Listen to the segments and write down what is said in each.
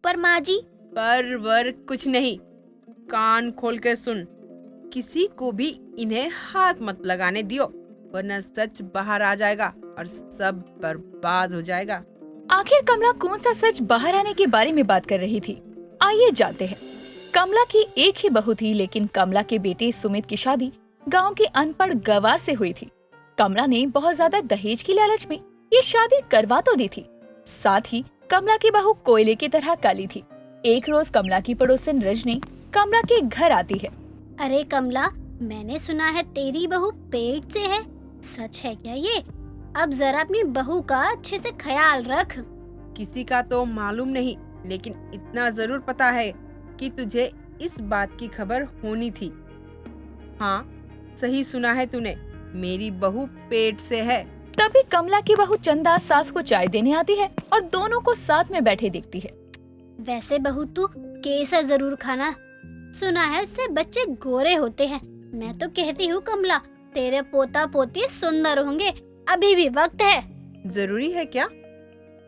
पर माँ जी? पर वर कुछ नहीं, कान खोल के सुन। किसी को भी इन्हें हाथ मत लगाने दियो, वरना सच बाहर आ जाएगा और सब बर्बाद हो जाएगा। आखिर कमला कौन सा सच बाहर आने के बारे में बात कर रही थी? आइए जानते हैं। कमला की एक ही बहू थी, लेकिन कमला के बेटे सुमित की शादी गांव के अनपढ़ गवार से हुई थी। कमला ने बहुत ज्यादा दहेज की लालच में ये शादी करवा तो दी थी, साथ ही कमला की बहू कोयले की तरह काली थी। एक रोज कमला की पड़ोसन रजनी कमला के घर आती है। अरे कमला, मैंने सुना है तेरी बहू पेट से है, सच है क्या ये? अब जरा अपनी बहू का अच्छे से ख्याल रख। किसी का तो मालूम नहीं, लेकिन इतना जरूर पता है कि तुझे इस बात की खबर होनी थी। हाँ, सही सुना है तूने, मेरी बहू पेट से है। तभी कमला की बहू चंदा सास को चाय देने आती है और दोनों को साथ में बैठे देखती है। वैसे बहू तू केसर जरूर खाना, सुना है उससे बच्चे गोरे होते हैं। मैं तो कहती हूँ कमला, तेरे पोता पोती सुंदर होंगे, अभी भी वक्त है। जरूरी है क्या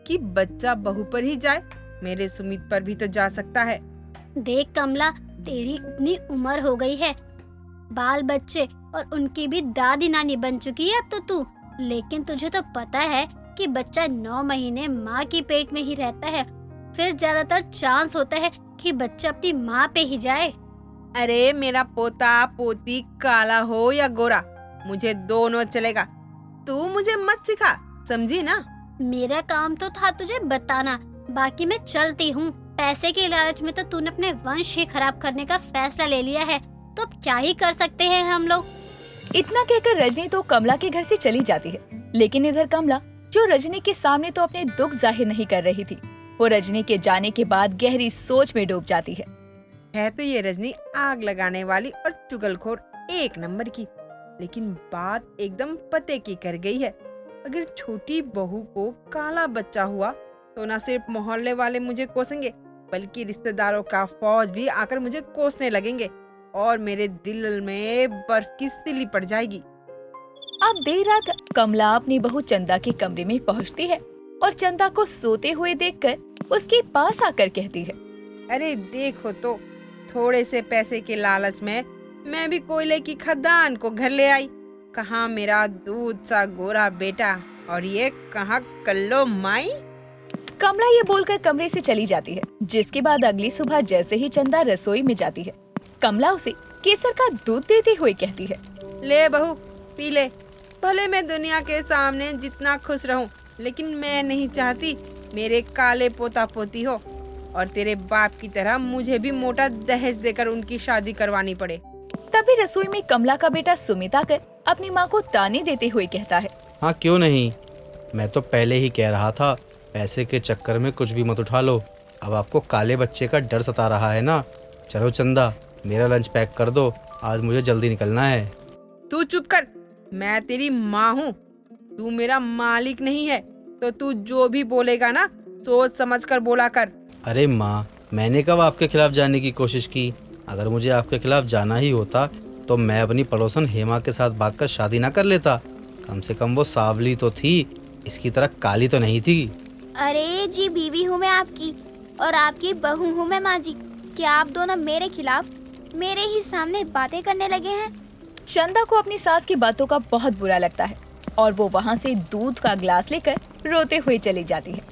कि बच्चा बहू पर ही जाए? मेरे सुमित पर भी तो जा सकता है। देख कमला, तेरी इतनी उम्र हो गई है, बाल बच्चे और उनकी भी दादी नानी बन चुकी है अब तो तू। लेकिन तुझे तो पता है कि बच्चा 9 महीने माँ की पेट में ही रहता है, फिर ज्यादातर चांस होता है कि बच्चा अपनी माँ पे ही जाए। अरे मेरा पोता पोती काला हो या गोरा, मुझे दोनों चलेगा। तू मुझे मत सिखा, समझी ना? मेरा काम तो था तुझे बताना, बाकी मैं चलती हूँ। पैसे के लालच में तो तूने अपने वंश ही खराब करने का फैसला ले लिया है, तो अब क्या ही कर सकते हैं हम लोग। इतना कहकर रजनी तो कमला के घर से चली जाती है, लेकिन इधर कमला, जो रजनी के सामने तो अपने दुख जाहिर नहीं कर रही थी, वो रजनी के जाने के बाद गहरी सोच में डूब जाती है तो ये रजनी आग लगाने वाली और चुगलखोर एक नंबर की, लेकिन बात एकदम पते की कर गई है। अगर छोटी बहू को काला बच्चा हुआ तो न सिर्फ मोहल्ले वाले मुझे कोसेंगे, बल्कि रिश्तेदारों का फौज भी आकर मुझे कोसने लगेंगे और मेरे दिल में बर्फ की सिल्ली पड़ जाएगी। अब देर रात कमला अपनी बहू चंदा के कमरे में पहुंचती है और चंदा को सोते हुए देखकर उसके पास आकर कहती है, अरे देखो तो, थोड़े से पैसे के लालच में मैं भी कोयले की खदान को घर ले आई। कहाँ मेरा दूध सा गोरा बेटा और ये कहाँ कल्लो माई। कमला ये बोलकर कमरे से चली जाती है, जिसके बाद अगली सुबह जैसे ही चंदा रसोई में जाती है, कमला उसे केसर का दूध देते हुए कहती है, ले बहू पी ले। भले मैं दुनिया के सामने जितना खुश रहूं, लेकिन मैं नहीं चाहती मेरे काले पोता पोती हो और तेरे बाप की तरह मुझे भी मोटा दहेज देकर उनकी शादी करवानी पड़े। तभी रसोई में कमला का बेटा सुमित आकर अपनी माँ को ताने देते हुए कहता है, हाँ क्यों नहीं, मैं तो पहले ही कह रहा था, पैसे के चक्कर में कुछ भी मत उठा लो। अब आपको काले बच्चे का डर सता रहा है ना। चलो चंदा, मेरा लंच पैक कर दो, आज मुझे जल्दी निकलना है। तू चुप कर, मैं तेरी माँ हूँ, तू मेरा मालिक नहीं है, तो तू जो भी बोलेगा ना सोच समझ कर बोला कर। अरे माँ, मैंने कब आपके खिलाफ जाने की कोशिश की? अगर मुझे आपके खिलाफ जाना ही होता तो मैं अपनी पड़ोसन हेमा के साथ भागकर शादी ना कर लेता। कम से कम वो सांवली तो थी, इसकी तरह काली तो नहीं थी। अरे जी, बीवी हूँ मैं आपकी और आपकी बहू हूँ मैं माँ जी। क्या आप दोनों मेरे खिलाफ मेरे ही सामने बातें करने लगे हैं? चंदा को अपनी सास की बातों का बहुत बुरा लगता है और वो वहाँ से दूध का ग्लास लेकर रोते हुए चली जाती है।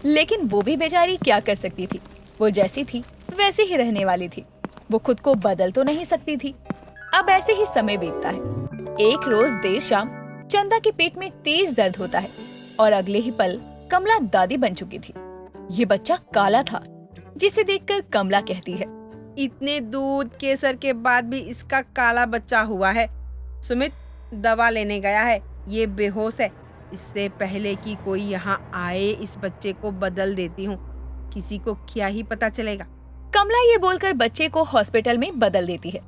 लेकिन वो भी बेचारी क्या कर सकती थी, वो जैसी थी वैसे ही रहने वाली थी, वो खुद को बदल तो नहीं सकती थी। अब ऐसे ही समय बीतता है। एक रोज देर शाम चंदा के पेट में तेज दर्द होता है और अगले ही पल कमला दादी बन चुकी थी। ये बच्चा काला था, जिसे देखकर कमला कहती है, इतने दूध केसर के बाद भी इसका काला बच्चा हुआ है। सुमित दवा लेने गया है, ये बेहोश है। इससे पहले कि कोई यहाँ आए इस बच्चे को बदल देती हूँ, किसी को क्या ही पता चलेगा। कमला ये बोलकर बच्चे को हॉस्पिटल में बदल देती है।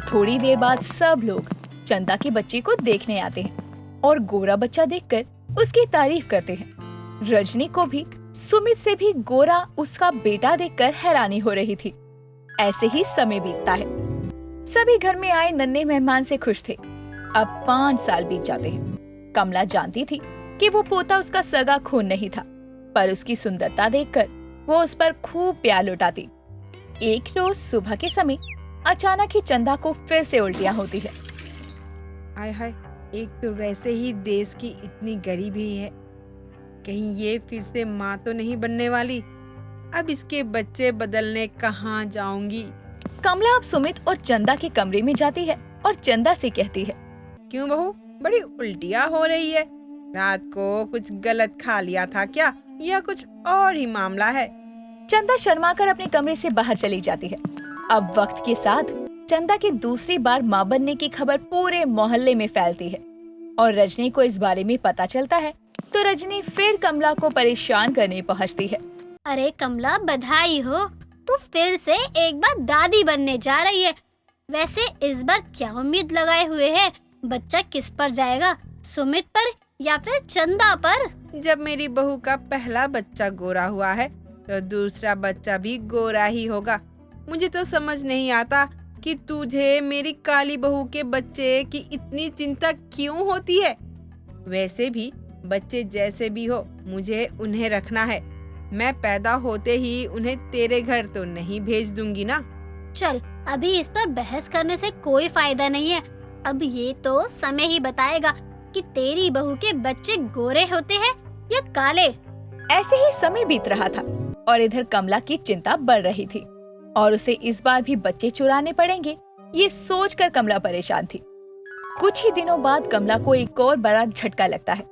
थोड़ी देर बाद सब लोग चंदा के बच्चे को देखने आते हैं और गोरा बच्चा देखकर उसकी तारीफ करते हैं। रजनी को भी सुमित से भी गोरा उसका बेटा देखकर हैरानी हो रही थी। ऐसे ही समय बीतता है। सभी घर में आए नन्हे मेहमान से खुश थे। अब 5 साल बीत जाते हैं। कमला जानती थी कि वो पोता उसका सगा खून नहीं था, पर उसकी सुंदरता देखकर वो उस पर खूब प्यार लुटाती। एक रोज सुबह के समय अचानक ही चंदा को फिर से उल्टियां होती है। हाय हाय, एक तो वैसे ही देश की इतनी गरीबी है, कहीं ये फिर से माँ तो नहीं बनने वाली। अब इसके बच्चे बदलने कहाँ जाऊंगी। कमला अब सुमित और चंदा के कमरे में जाती है और चंदा से कहती है, क्यों बहू, बड़ी उल्टियाँ हो रही है? रात को कुछ गलत खा लिया था क्या, या कुछ और ही मामला है? चंदा शर्माकर अपने कमरे से बाहर चली जाती है। अब वक्त के साथ चंदा की दूसरी बार माँ बनने की खबर पूरे मोहल्ले में फैलती है और रजनी को इस बारे में पता चलता है तो रजनी फिर कमला को परेशान करने पहुँचती है। अरे कमला, बधाई हो, तू फिर से एक बार दादी बनने जा रही है। वैसे इस बार क्या उम्मीद लगाए हुए है? बच्चा किस पर जाएगा, सुमित पर या फिर चंदा पर? जब मेरी बहू का पहला बच्चा गोरा हुआ है तो दूसरा बच्चा भी गोरा ही होगा। मुझे तो समझ नहीं आता कि तुझे मेरी काली बहू के बच्चे की इतनी चिंता क्यों होती है। वैसे भी बच्चे जैसे भी हो, मुझे उन्हें रखना है। मैं पैदा होते ही उन्हें तेरे घर तो नहीं भेज दूंगी ना। चल, अभी इस पर बहस करने से कोई फायदा नहीं है। अब ये तो समय ही बताएगा कि तेरी बहू के बच्चे गोरे होते हैं या काले। ऐसे ही समय बीत रहा था और इधर कमला की चिंता बढ़ रही थी और उसे इस बार भी बच्चे चुराने पड़ेंगे, ये सोचकर कमला परेशान थी। कुछ ही दिनों बाद कमला को एक और बड़ा झटका लगता है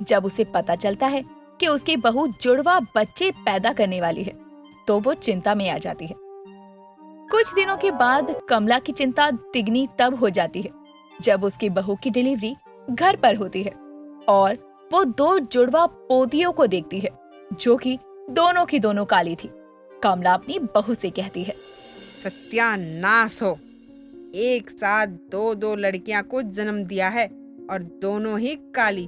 जब उसे पता चलता है कि उसकी बहू जुड़वा बच्चे पैदा करने वाली है, तो वो चिंता में आ जाती है। कुछ दिनों के बाद कमला की चिंता तिगनी तब हो जाती है जब उसकी बहू की डिलीवरी घर पर होती है और वो 2 जुड़वा पोतियों को देखती है जो कि दोनों की दोनों काली थी। कमला अपनी बहू से कहती है, सत्यानाश हो, एक साथ 2 लड़कियां को जन्म दिया है और दोनों ही काली।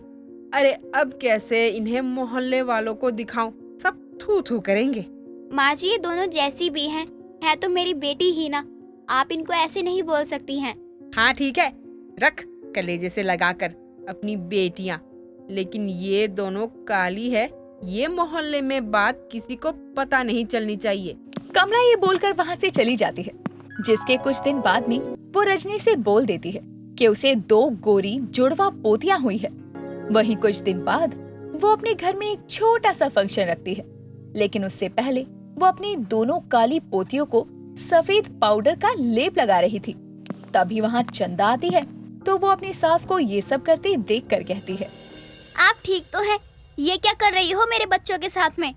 अरे अब कैसे इन्हें मोहल्ले वालों को दिखाऊं, सब थू थू करेंगे। माँ जी, ये दोनों जैसी भी हैं, है तो मेरी बेटी ही ना, आप इनको ऐसे नहीं बोल सकती हैं। हाँ ठीक है, रख कलेजे से लगाकर अपनी बेटियां, लेकिन ये दोनों काली है, ये मोहल्ले में बात किसी को पता नहीं चलनी चाहिए। कमला ये बोलकर वहाँ से चली जाती है, जिसके कुछ दिन बाद में वो रजनी से बोल देती है कि उसे 2 गोरी जुड़वा पोतियां हुई है। वहीं कुछ दिन बाद वो अपने घर में एक छोटा सा फंक्शन रखती है, लेकिन उससे पहले वो अपनी दोनों काली पोतियों को सफेद पाउडर का लेप लगा रही थी। तभी वहाँ चंदा आती है तो वो अपनी सास को ये सब करते देखकर कहती है, आप ठीक तो है, ये क्या कर रही हो मेरे बच्चों के साथ में?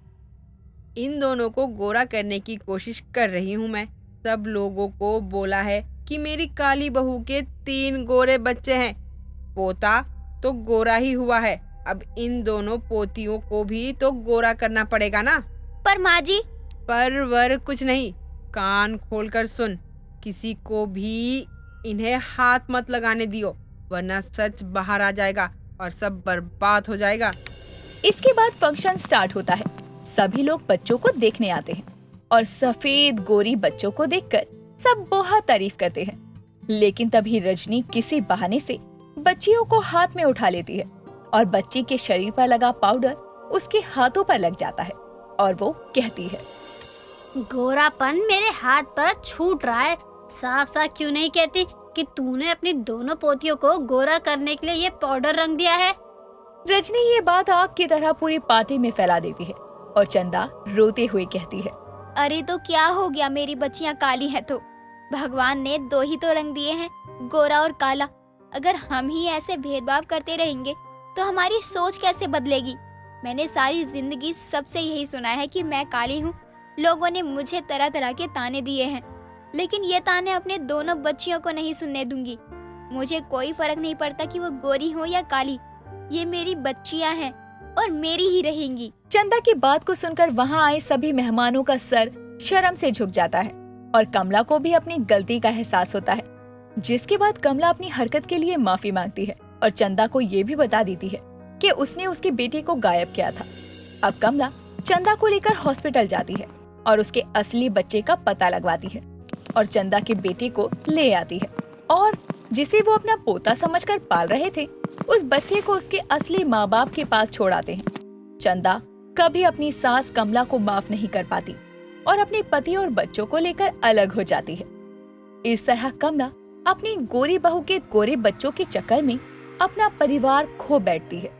इन दोनों को गोरा करने की कोशिश कर रही हूँ मैं। सब लोगों को बोला है कि मेरी काली बहू के 3 गोरे बच्चे हैं, पोता तो गोरा ही हुआ है, अब इन दोनों पोतियों को भी तो गोरा करना पड़ेगा ना। पर माँ जी, पर वर कुछ नहीं, कान खोलकर सुन, किसी को भी इन्हें हाथ मत लगाने दियो, वरना सच बाहर आ जाएगा और सब बर्बाद हो जाएगा। इसके बाद फंक्शन स्टार्ट होता है। सभी लोग बच्चों को देखने आते हैं और सफेद गोरी बच्चों को देखकर सब बहुत तारीफ करते हैं। लेकिन तभी रजनी किसी बहाने से बच्चियों को हाथ में उठा लेती है और बच्ची के शरीर पर लगा पाउडर उसके हाथों पर लग जाता है और वो कहती है, गोरापन मेरे हाथ पर छूट रहा है। साफ साफ क्यों नहीं कहती कि तूने अपनी दोनों पोतियों को गोरा करने के लिए ये पाउडर रंग दिया है? रजनी ये बात आग की तरह पूरी पार्टी में फैला देती है और चंदा रोते हुए कहती है, अरे तो क्या हो गया, मेरी बच्चियां काली हैं तो भगवान ने 2 ही तो रंग दिए हैं, गोरा और काला। अगर हम ही ऐसे भेदभाव करते रहेंगे तो हमारी सोच कैसे बदलेगी? मैंने सारी जिंदगी सबसे यही सुना है कि मैं काली हूँ। लोगों ने मुझे तरह तरह के ताने दिए हैं, लेकिन ये ताने अपने दोनों बच्चियों को नहीं सुनने दूंगी। मुझे कोई फर्क नहीं पड़ता कि वो गोरी हो या काली, ये मेरी बच्चियां हैं और मेरी ही रहेंगी। चंदा की बात को सुनकर वहाँ आए सभी मेहमानों का सर शर्म से झुक जाता है और कमला को भी अपनी गलती का एहसास होता है, जिसके बाद कमला अपनी हरकत के लिए माफी मांगती है और चंदा को ये भी बता देती है कि उसने उसकी बेटी को गायब किया था। अब कमला चंदा को लेकर हॉस्पिटल जाती है और उसके असली बच्चे का पता लगवाती है और चंदा के बेटे को ले आती है और जिसे वो अपना पोता समझकर पाल रहे थे, उस बच्चे को उसके असली माँ बाप के पास छोड़ आते हैं। चंदा कभी अपनी सास कमला को माफ नहीं कर पाती और अपने पति और बच्चों को लेकर अलग हो जाती है। इस तरह कमला अपनी गोरी बहू के गोरे बच्चों के चक्कर में अपना परिवार खो बैठती है।